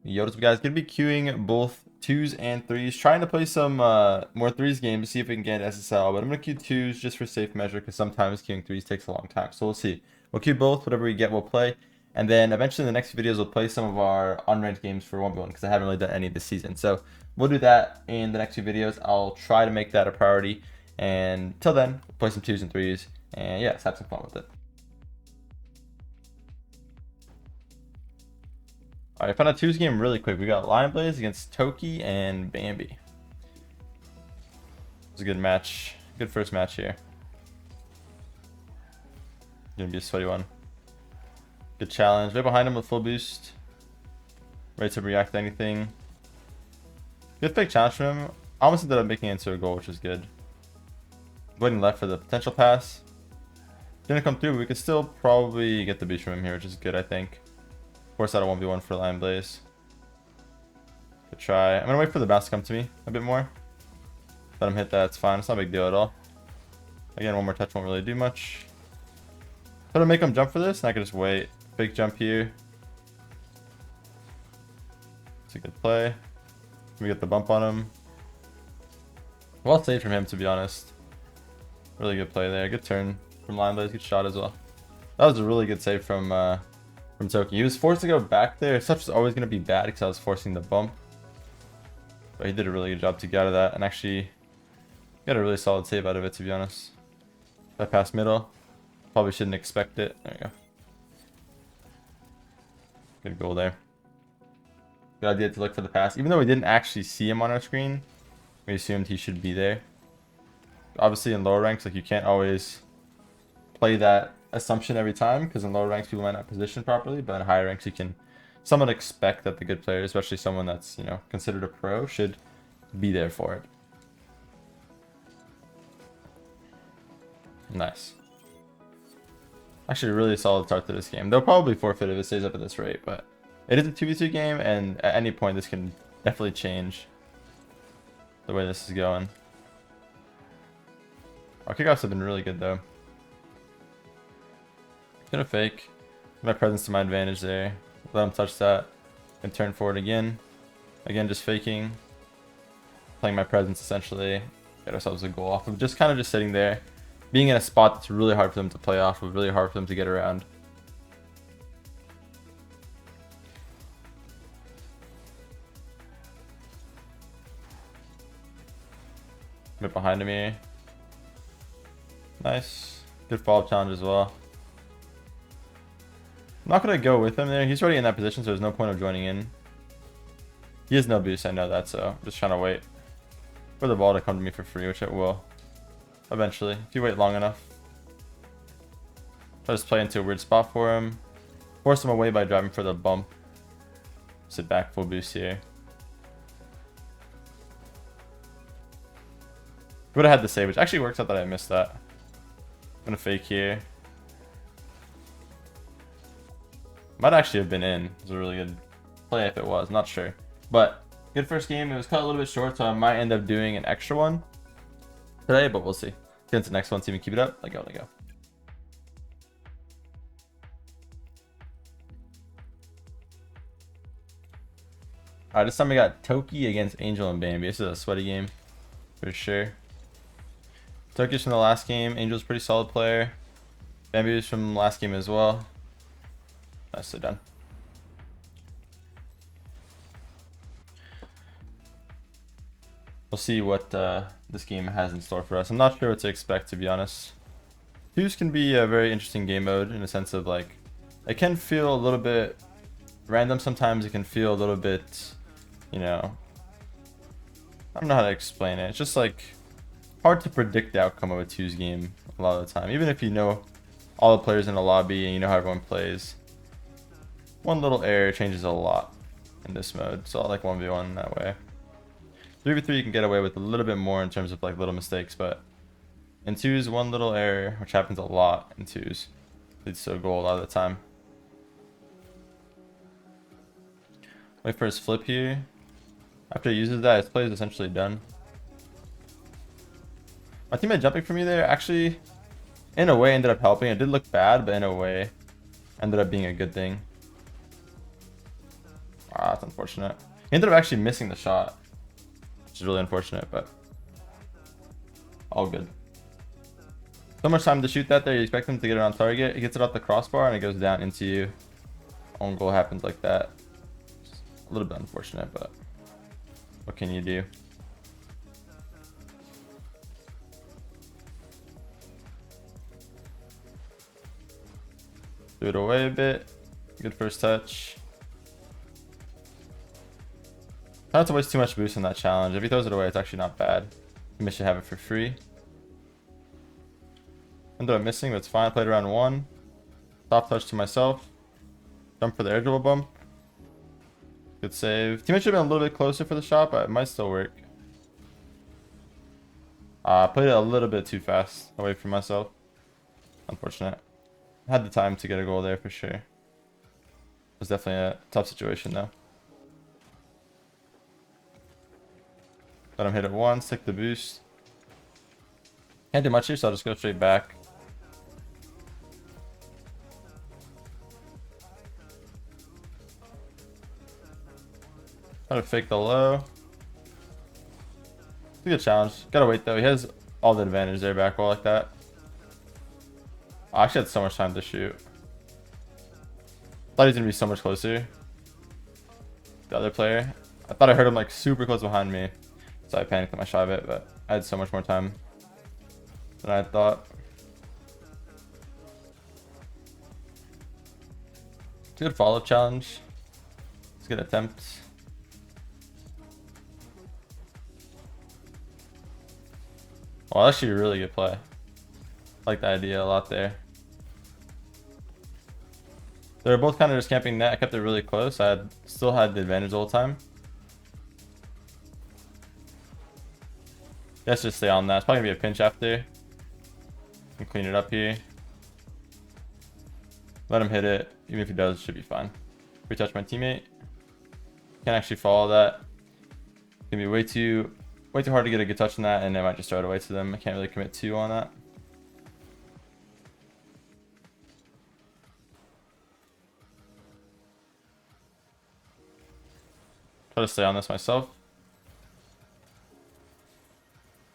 Yo, what's up, guys? Gonna be queuing both 2s and 3s. Trying to play some more 3s games, see if we can get SSL. But I'm gonna queue 2s just for safe measure because sometimes queuing 3s takes a long time. So we'll see. We'll queue both. Whatever we get, we'll play. And then eventually in the next videos, we'll play some of our unranked games for 1v1 because I haven't really done any this season. So we'll do that in the next few videos. I'll try to make that a priority. And till then, play some 2s and 3s. And yeah, let's have some fun with it. Alright, I found a 2s game really quick. We got Lion Blaze against Toki and Bambi. It was a good match. Good first match here. Gonna be a sweaty one. Good challenge. Right behind him with full boost. Ready to react to anything. Good fake challenge from him. Almost ended up making it into a goal, which is good. Waiting left for the potential pass. Didn't come through, but we could still probably get the boost from him here, which is good, I think. Force out a 1v1 for Lion Blaze. Good try. I'm gonna wait for the bounce to come to me a bit more. Let him hit that, it's fine. It's not a big deal at all. Again, one more touch won't really do much. Could I make him jump for this? And I could just wait. Big jump here. It's a good play. We get the bump on him. Well saved from him, to be honest. Really good play there. Good turn from Lion Blaze. Good shot as well. That was a really good save from Toki. He was forced to go back there. Such is always going to be bad because I was forcing the bump. But he did a really good job to get out of that and actually got a really solid save out of it, to be honest. That pass middle. Probably shouldn't expect it. There you go. Good goal there. Good idea to look for the pass. Even though we didn't actually see him on our screen, we assumed he should be there. Obviously in lower ranks, like, you can't always play that assumption every time because in lower ranks people might not position properly, but in higher ranks you can somewhat expect that the good player, especially someone that's, you know, considered a pro, should be there for it. Nice. Actually, a really solid start to this game. They'll probably forfeit if it stays up at this rate, but it is a 2v2 game, and at any point this can definitely change the way this is going. Our kickoffs have been really good though. Gonna fake. My presence to my advantage there. Let him touch that. And turn forward again. Again, just faking. Playing my presence essentially. Get ourselves a goal off of just kind of just sitting there. Being in a spot that's really hard for them to play off of, really hard for them to get around. A bit behind me. Nice. Good follow-up challenge as well. I'm not going to go with him there. He's already in that position, so there's no point of joining in. He has no boost, I know that, so I'm just trying to wait for the ball to come to me for free, which it will. Eventually, if you wait long enough. I'll just play into a weird spot for him. Force him away by driving for the bump. Sit back, full boost here. Would have had the save, which actually works out that I missed that. I'm going to fake here. Might actually have been in. It was a really good play if it was. Not sure. But good first game. It was cut a little bit short, so I might end up doing an extra one today, but we'll see. Get into the next one, see if we can keep it up. Let go, let go. Alright, this time we got Toki against Angel and Bambi. This is a sweaty game for sure. Toki's from the last game. Angel's a pretty solid player. Bambi was from the last game as well. Nicely done. We'll see what this game has in store for us. I'm not sure what to expect, to be honest. 2s can be a very interesting game mode in the sense of, like, it can feel a little bit random sometimes. It can feel a little bit, you know, I don't know how to explain it. It's just, like, hard to predict the outcome of a 2s game a lot of the time. Even if you know all the players in the lobby and you know how everyone plays. One little error changes a lot in this mode, so I like 1v1 that way. 3v3 you can get away with a little bit more in terms of, like, little mistakes, but in 2s, one little error, which happens a lot in 2s, leads to a goal a lot of the time. Wait for his flip here. After he uses that, his play is essentially done. My teammate jumping for me there actually, in a way, ended up helping. It did look bad, but in a way, ended up being a good thing. that's unfortunate. He ended up actually missing the shot, which is really unfortunate, but all good. So much time to shoot that there. You expect him to get it on target. He gets it off the crossbar and it goes down into you. Own goal happens like that. Just a little bit unfortunate, but what can you do? Do it away a bit. Good first touch. Not to waste too much boost on that challenge. If he throws it away, it's actually not bad. He should have it for free. Ended up missing, but it's fine. Played around 1. Top touch to myself. Jump for the air dribble bump. Good save. Teammate should have been a little bit closer for the shot, but it might still work. Played it a little bit too fast away from myself. Unfortunate. Had the time to get a goal there for sure. It was definitely a tough situation though. Let him hit it once, take the boost. Can't do much here, so I'll just go straight back. Try to fake the low. It's a good challenge. Gotta wait though. He has all the advantage there back wall like that. I actually had so much time to shoot. Thought he was gonna be so much closer. The other player. I thought I heard him like super close behind me. So I panicked on my shot a bit, but I had so much more time than I thought. It's a good follow-up challenge. It's a good attempt. Well, actually a really good play. I like the idea a lot there. They were both kind of just camping net. I kept it really close. I still had the advantage the whole time. Let's just stay on that. It's probably gonna be a pinch after. And clean it up here. Let him hit it. Even if he does, it should be fine. Retouch my teammate. Can't actually follow that. It's gonna be way too hard to get a good touch on that, and I might just throw it away to them. I can't really commit 2 on that. Try to stay on this myself.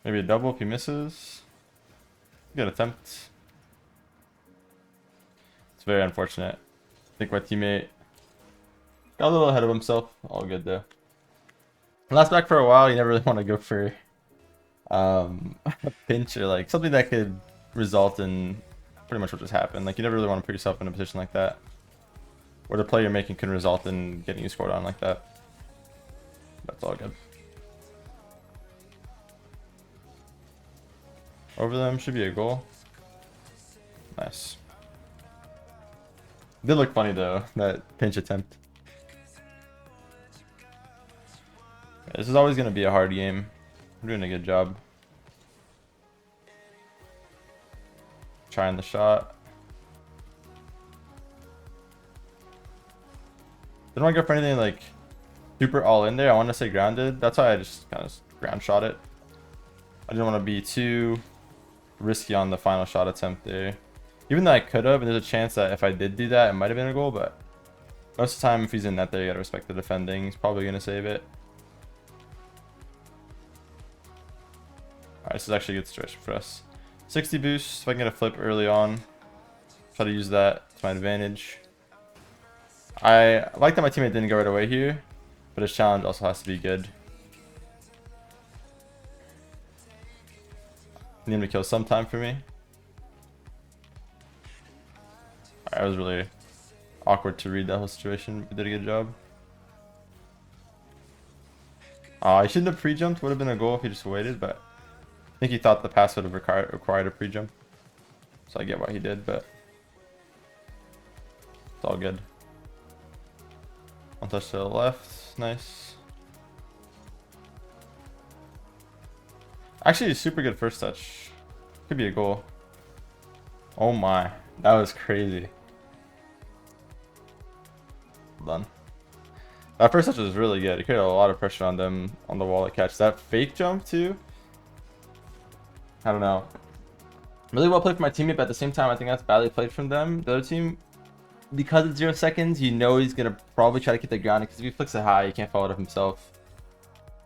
Maybe a double if he misses. Good attempt. It's very unfortunate. I think my teammate got a little ahead of himself. All good though. Last back for a while, you never really want to go for a pinch or like something that could result in pretty much what just happened. Like you never really want to put yourself in a position like that where the play you're making can result in getting you scored on like that. That's all good. Over them should be a goal. Nice. Did look funny though, that pinch attempt. This is always going to be a hard game. I'm doing a good job. Trying the shot. Didn't want to go for anything like super all in there. I want to say grounded. That's why I just kind of ground shot it. I didn't want to be too risky on the final shot attempt there. Even though I could have, and there's a chance that if I did do that, it might have been a goal, but most of the time if he's in net there, you gotta respect the defending. He's probably gonna save it. Alright, this is actually a good situation for us. 60 boost, if I can get a flip early on. Try to use that to my advantage. I like that my teammate didn't go right away here, but his challenge also has to be good. Need him to kill some time for me. Alright, it was really awkward to read that whole situation. We did a good job. I shouldn't have pre-jumped. Would have been a goal if he just waited, but I think he thought the pass would have required a pre-jump. So I get why he did, but it's all good. One touch to the left. Nice. Actually, super good first touch. Could be a goal. Oh my. That was crazy. Well done. That first touch was really good. It created a lot of pressure on them on the wall to catch. That fake jump too. I don't know. Really well played from my teammate, but at the same time, I think that's badly played from them. The other team because it's 0 seconds, you know he's gonna probably try to keep the ground, because if he flicks it high, he can't follow it up himself.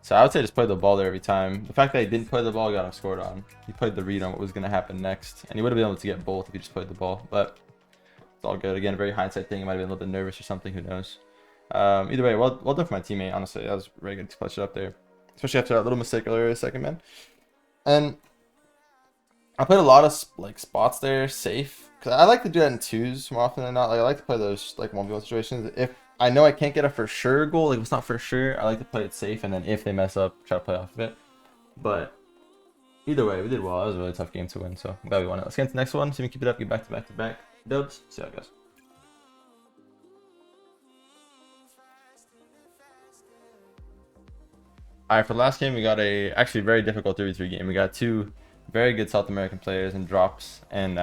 So I would say just play the ball there every time. The fact that he didn't play the ball got him scored on. He played the read on what was gonna happen next, and he would have been able to get both if he just played the ball. But it's all good. Again, a very hindsight thing. He might have been a little bit nervous or something. Who knows? Either way, well done for my teammate. Honestly, that was very good to clutch it up there, especially after that little mistake earlier, second man. And I played a lot of like spots there safe, because I like to do that in twos more often than not. Like I like to play those like 1v1 situations. If I know I can't get a for sure goal, like if it's not for sure, I like to play it safe, and then if they mess up, try to play off of it. But either way, we did well. It was a really tough game to win, so I'm glad we won it. Let's get into the next one. See if we can keep it up, get back to back to back dubs. See how it goes. Alright, for the last game, we got a actually very difficult 3v3 game. We got two very good South American players in Drops and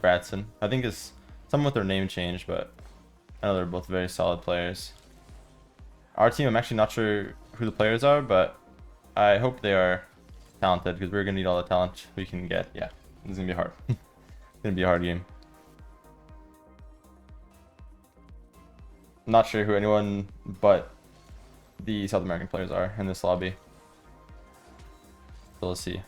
Bradson. I think it's someone with their name changed, but I know they're both very solid players. Our team, I'm actually not sure who the players are, but I hope they are talented, because we're going to need all the talent we can get. Yeah, this is going to be hard. It's going to be a hard game. I'm not sure who anyone but the South American players are in this lobby. So let's see.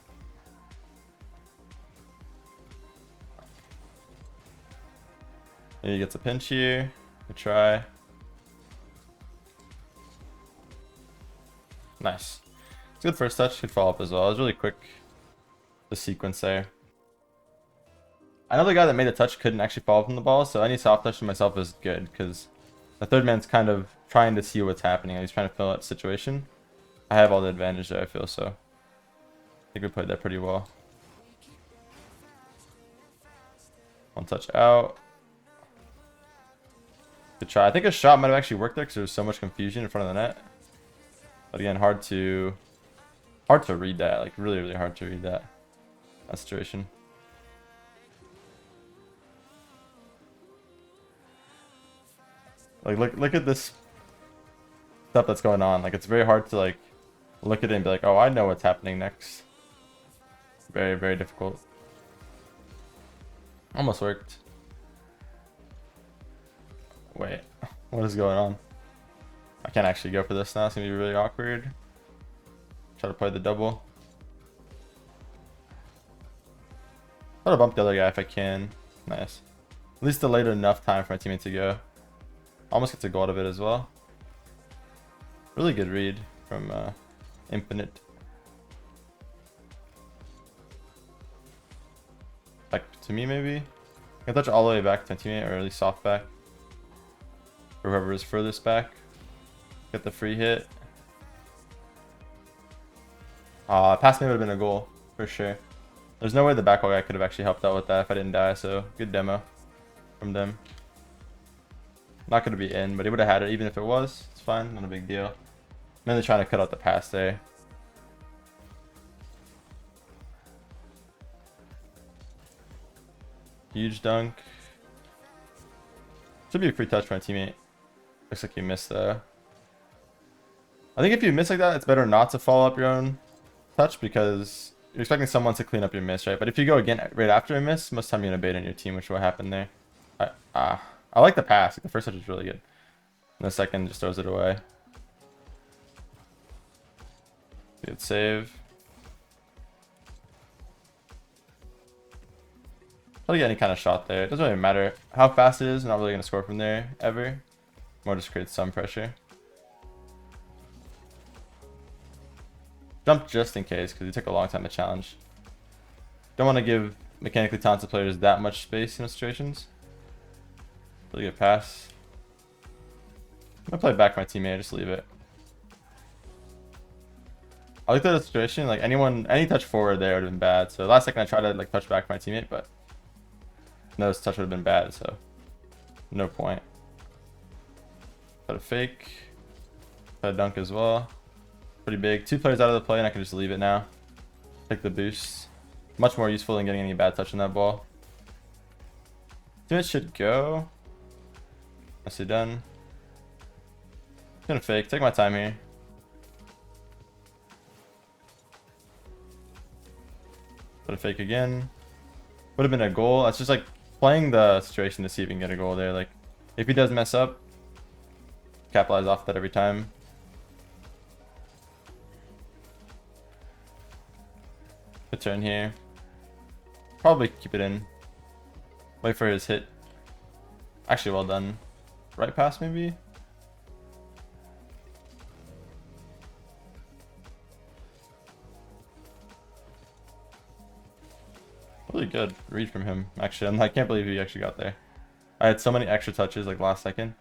He gets a pinch here. Good try. Nice. It's a good first touch. Good follow up as well. It was really quick, the sequence there. I know the guy that made the touch couldn't actually follow up on the ball, so any soft touch to myself is good, because the third man's kind of trying to see what's happening. He's trying to fill out the situation. I have all the advantage there, I feel, so I think we played that pretty well. One touch out. Good try. I think a shot might have actually worked there, because there was so much confusion in front of the net. But again, hard to read that. Like really hard to read that situation. Like look at this stuff that's going on. Like it's very hard to like look at it and be like, oh, I know what's happening next. Very difficult. Almost worked. Wait, what is going on? I can't actually go for this now. It's gonna be really awkward. Try to play the double. Try to bump the other guy if I can. Nice. At least delayed enough time for my teammate to go. Almost gets a goal out of it as well. Really good read from Infinite. Back to me maybe? I can touch all the way back to my teammate, or at least soft back. Or whoever is furthest back. Get the free hit. Pass me would have been a goal, for sure. There's no way the backwall guy could have actually helped out with that if I didn't die, so good demo from them. Not going to be in, but he would have had it even if it was. It's fine, not a big deal. Mainly trying to cut out the pass there. Huge dunk. Should be a free touch for my teammate. Looks like you missed though. I think if you miss like that, it's better not to follow up your own touch, because you're expecting someone to clean up your miss, right? But if you go again right after a miss, most of the time you're going to bait on your team, which is what happened there. I like the pass. Like the first touch is really good. And the second just throws it away. Good save. I'll get any kind of shot there. It doesn't really matter how fast it is. I'm not really going to score from there ever. More just creates some pressure. Jump just in case, because it took a long time to challenge. Don't want to give mechanically talented players that much space in situations. Really good pass. I'm gonna play back my teammate, just leave it. I looked at the situation, like any touch forward there would have been bad. So last second I tried to like touch back my teammate, but no, this touch would have been bad, so no point. Got a fake. Got a dunk as well. Pretty big. 2 players out of the play and I can just leave it now. Take the boost. Much more useful than getting any bad touch on that ball. Teammate should go. Nicely done. Gonna fake. Take my time here. Put a fake again. Would have been a goal. That's just like playing the situation to see if you can get a goal there. Like If he does mess up, capitalize off that every time. Good turn here. Probably keep it in. Wait for his hit. Actually, well done. Right pass, maybe? Really good read from him, actually. I can't believe he actually got there. I had so many extra touches, like, last second.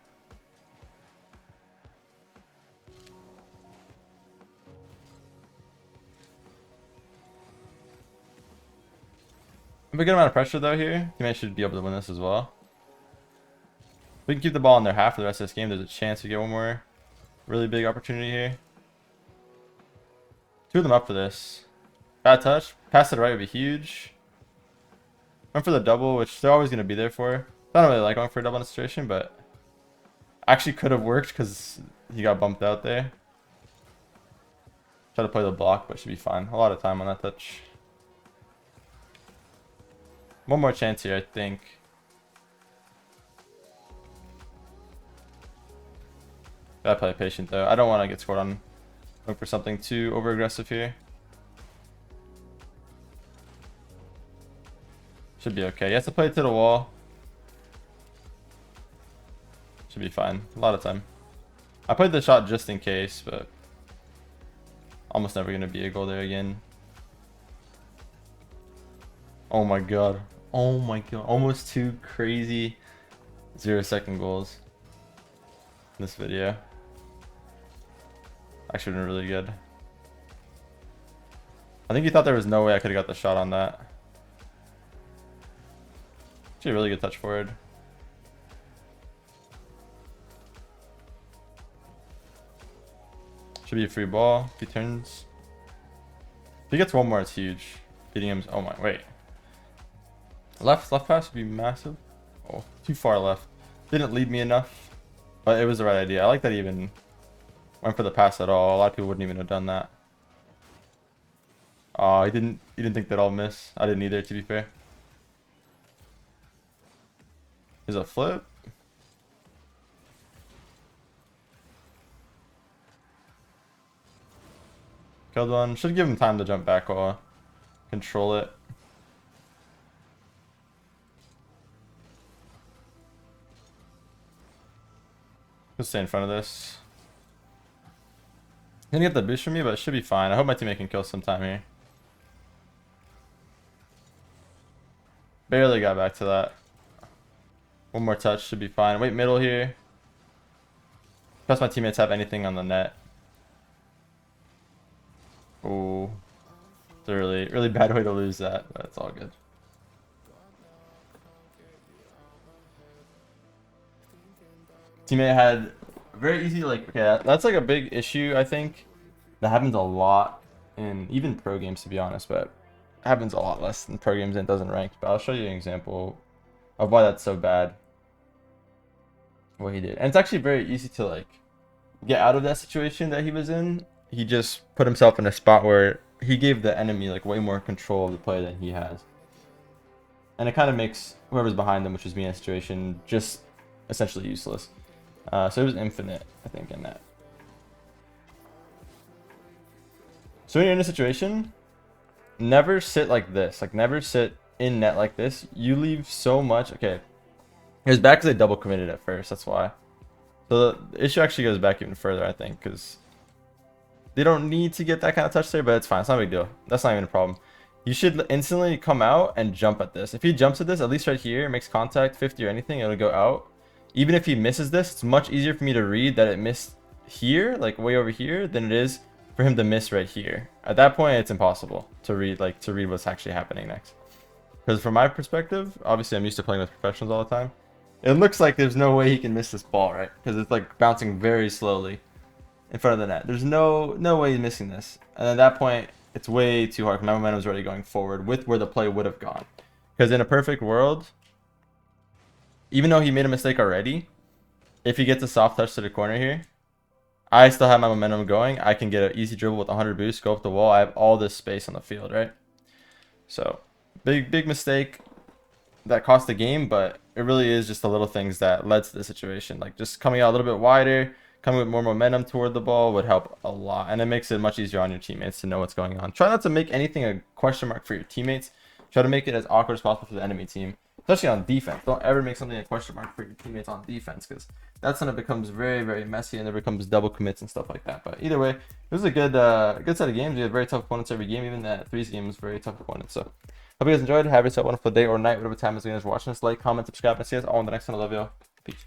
A good amount of pressure, though, here. Teammates should be able to win this as well. If we can keep the ball in their half for the rest of this game, there's a chance to get one more really big opportunity here. Two of them up for this. Bad touch. Pass to the right would be huge. Went for the double, which they're always going to be there for. I don't really like going for a double in this situation, but actually could have worked because he got bumped out there. Try to play the block, but should be fine. A lot of time on that touch. One more chance here, I think. Gotta play patient though. I don't want to get scored on. Look for something too over aggressive here. Should be okay. He has to play it to the wall. Should be fine. A lot of time. I played the shot just in case, but almost never going to be a goal there again. Oh my god. Oh my god. Almost two crazy 0-second goals in this video. Actually been really good. I think he thought there was no way I could have got the shot on that. Actually a really good touch forward. Should be a free ball if he turns. If he gets one more, it's huge. Beating him. Oh my, wait. Left pass would be massive. Oh, too far left. Didn't lead me enough, but it was the right idea. I like that he even went for the pass at all. A lot of people wouldn't even have done that. Oh, he didn't think that I'll miss. I didn't either, to be fair. Is a flip. Killed one. Should give him time to jump back while control it. He'll stay in front of this. He's gonna get the boost from me, but it should be fine. I hope my teammate can kill sometime here. Barely got back to that. One more touch should be fine. Wait middle here. Trust my teammates have anything on the net. Oh, it's a really bad way to lose that, but it's all good. Teammate had very easy, like, okay, that's like a big issue, I think. That happens a lot in even pro games, to be honest, but it happens a lot less in pro games and it doesn't rank. But I'll show you an example of why that's so bad. What he did. And it's actually very easy to, like, get out of that situation that he was in. He just put himself in a spot where he gave the enemy, like, way more control of the play than he has. And it kind of makes whoever's behind them, which is me in a situation, just essentially useless. So it was infinite, I think, in that. So when you're in a situation, never sit like this. Like, never sit in net like this. You leave so much. Okay. It was back because they double committed at first. That's why. So the issue actually goes back even further, I think, because they don't need to get that kind of touch there, but it's fine. It's not a big deal. That's not even a problem. You should instantly come out and jump at this. If he jumps at this, at least right here, makes contact, 50 or anything, it'll go out. Even if he misses this, it's much easier for me to read that it missed here, like way over here, than it is for him to miss right here. At that point, it's impossible to read, what's actually happening next. Because from my perspective, obviously I'm used to playing with professionals all the time. It looks like there's no way he can miss this ball, right? Because it's like bouncing very slowly in front of the net. There's no way he's missing this. And at that point, it's way too hard. My momentum's already going forward with where the play would have gone. Because in a perfect world, even though he made a mistake already, if he gets a soft touch to the corner here, I still have my momentum going. I can get an easy dribble with 100 boost, go up the wall. I have all this space on the field, right? So, big mistake. that cost the game, but it really is just the little things that led to the situation. Like just coming out a little bit wider, coming with more momentum toward the ball would help a lot, and it makes it much easier on your teammates to know what's going on. Try not to make anything a question mark for your teammates. Try to make it as awkward as possible for the enemy team, especially on defense. Don't ever make something a question mark for your teammates on defense, because that's when it becomes very, very messy and it becomes double commits and stuff like that. But either way, it was a good set of games. We had very tough opponents every game. Even that threes game was very tough opponents. So hope you guys enjoyed. Have yourself a wonderful day or night, whatever time is you guys are watching this. Like, comment, subscribe, and see you guys all in the next one. I love you all. Peace.